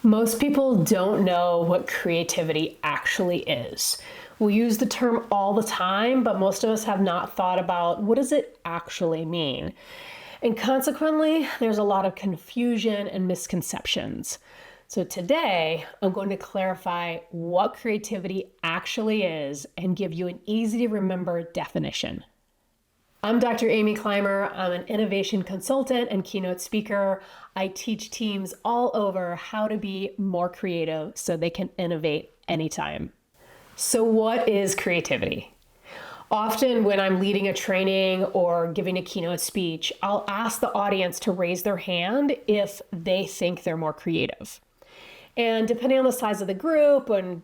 Most people don't know what creativity actually is. We use the term all the time, but most of us have not thought about what does it actually mean. And consequently, there's a lot of confusion and misconceptions. So today, I'm going to clarify what creativity actually is and give you an easy to remember definition. I'm Dr. Amy Climer. I'm an innovation consultant and keynote speaker. I teach teams all over how to be more creative so they can innovate anytime. So what is creativity? Often when I'm leading a training or giving a keynote speech, I'll ask the audience to raise their hand if they think they're more creative. And depending on the size of the group and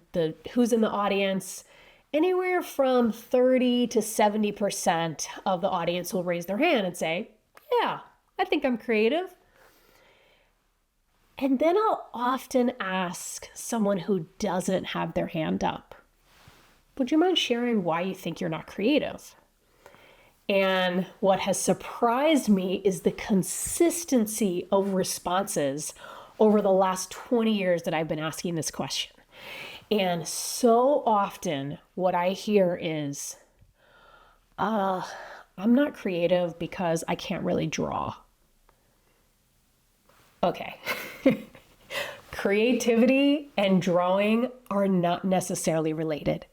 who's in the audience, anywhere from 30 to 70% of the audience will raise their hand and say, yeah, I think I'm creative. And then I'll often ask someone who doesn't have their hand up, would you mind sharing why you think you're not creative? And what has surprised me is the consistency of responses over the last 20 years that I've been asking this question. And so often what I hear is, I'm not creative because I can't really draw. Okay. Creativity and drawing are not necessarily related.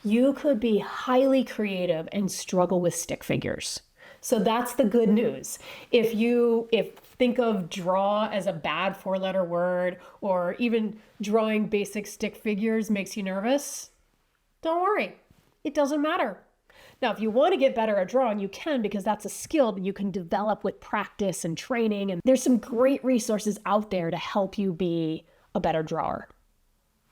You could be highly creative and struggle with stick figures. So that's the good news. If think of draw as a bad 4-letter word, or even drawing basic stick figures makes you nervous, don't worry. It doesn't matter. Now, if you want to get better at drawing, you can, because that's a skill that you can develop with practice and training. And there's some great resources out there to help you be a better drawer.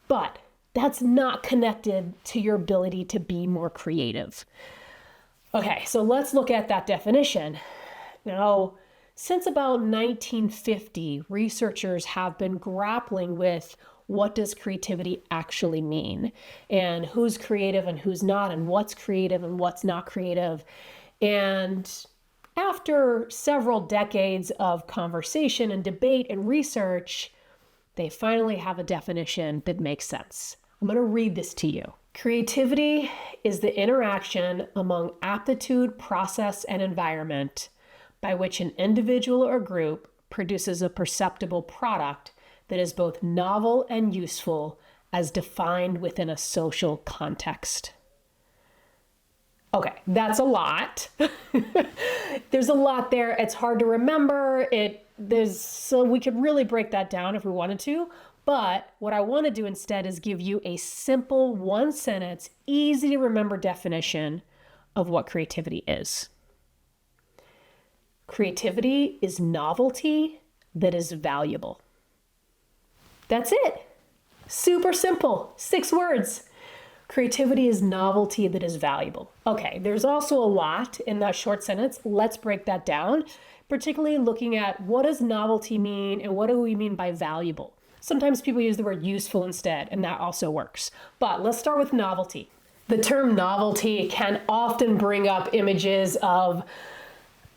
But that's not connected to your ability to be more creative. Okay, so let's look at that definition. Now, since about 1950, researchers have been grappling with what does creativity actually mean, and who's creative and who's not, and what's creative and what's not creative. And after several decades of conversation and debate and research, they finally have a definition that makes sense. I'm going to read this to you. Creativity is the interaction among aptitude, process, and environment by which an individual or group produces a perceptible product that is both novel and useful as defined within a social context. Okay, that's a lot. There's a lot there. It's hard to remember. So we could really break that down if we wanted to. But what I want to do instead is give you a simple, one-sentence, easy to remember definition of what creativity is. Creativity is novelty that is valuable. That's it. Super simple. 6 words. Creativity is novelty that is valuable. Okay, there's also a lot in that short sentence. Let's break that down, particularly looking at what does novelty mean and what do we mean by valuable. Sometimes people use the word useful instead, and that also works. But let's start with novelty. The term novelty can often bring up images of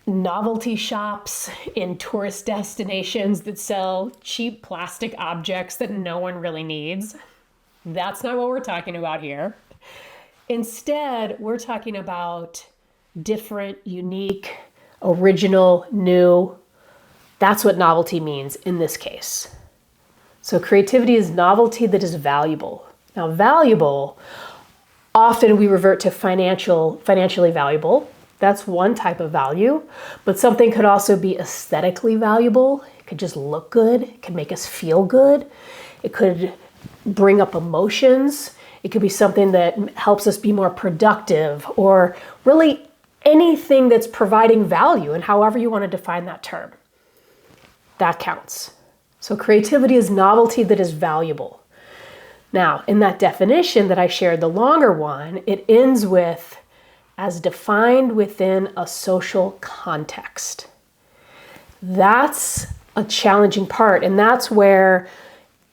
novelty shops in tourist destinations that sell cheap plastic objects that no one really needs. That's not what we're talking about here. Instead, we're talking about different, unique, original, new. That's what novelty means in this case. So creativity is novelty that is valuable. Now, valuable, often we revert to financially valuable. That's one type of value, but something could also be aesthetically valuable. It could just look good. It could make us feel good. It could bring up emotions. It could be something that helps us be more productive, or really anything that's providing value, and however you want to define that term. That counts. So creativity is novelty that is valuable. Now, in that definition that I shared, the longer one, it ends with as defined within a social context. That's a challenging part, and that's where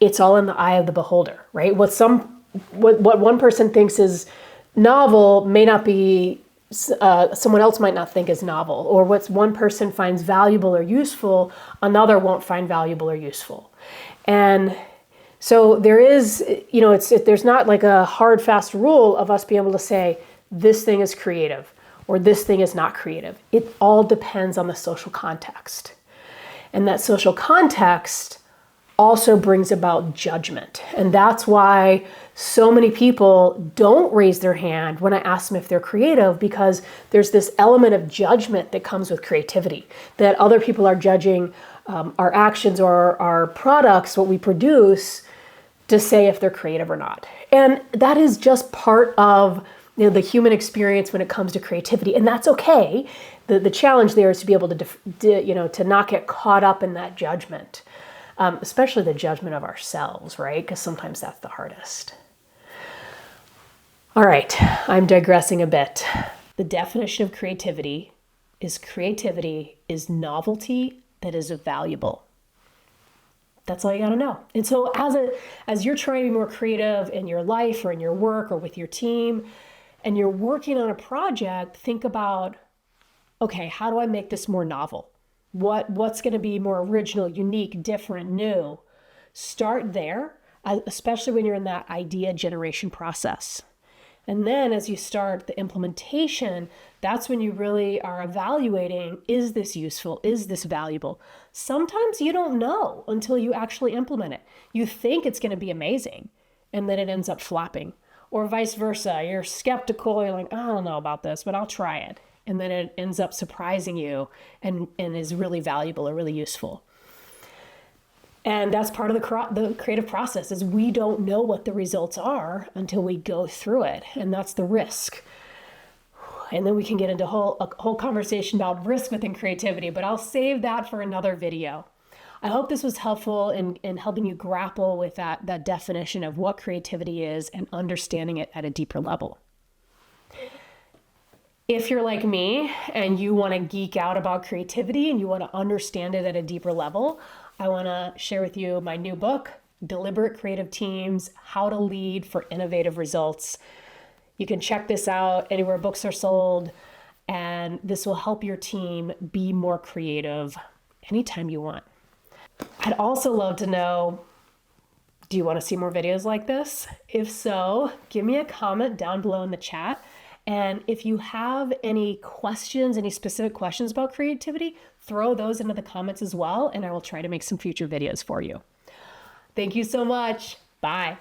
it's all in the eye of the beholder, right? What one person thinks is novel may not be, someone else might not think is novel, or what one person finds valuable or useful, another won't find valuable or useful. And So there is, there's not like a hard, fast rule of us being able to say this thing is creative or this thing is not creative. It all depends on the social context. And that social context also brings about judgment. And that's why so many people don't raise their hand when I ask them if they're creative, because there's this element of judgment that comes with creativity, that other people are judging our actions or our products, what we produce, to say if they're creative or not. And that is just part of the human experience when it comes to creativity, and that's okay. The challenge there is to be able to not get caught up in that judgment, especially the judgment of ourselves, right? Because sometimes that's the hardest. All right, I'm digressing a bit. The definition of creativity is novelty that is valuable. That's all you got to know. And so as you're trying to be more creative in your life or in your work or with your team, and you're working on a project, think about, okay, how do I make this more novel? What's going to be more original, unique, different, new? Start there, especially when you're in that idea generation process. And then as you start the implementation, that's when you really are evaluating, is this useful? Is this valuable? Sometimes you don't know until you actually implement it. You think it's going to be amazing, and then it ends up flopping. Or vice versa. You're skeptical. You're like, I don't know about this, but I'll try it. And then it ends up surprising you and is really valuable or really useful. And that's part of the creative process, is we don't know what the results are until we go through it. And that's the risk. And then we can get into a whole conversation about risk within creativity, but I'll save that for another video. I hope this was helpful in helping you grapple with that definition of what creativity is and understanding it at a deeper level. If you're like me and you want to geek out about creativity and you want to understand it at a deeper level, I want to share with you my new book, Deliberate Creative Teams: How to Lead for Innovative Results. You can check this out anywhere books are sold, and this will help your team be more creative anytime you want. I'd also love to know, do you want to see more videos like this? If so, give me a comment down below in the chat. And if you have any questions, any specific questions about creativity, throw those into the comments as well, and I will try to make some future videos for you. Thank you so much. Bye.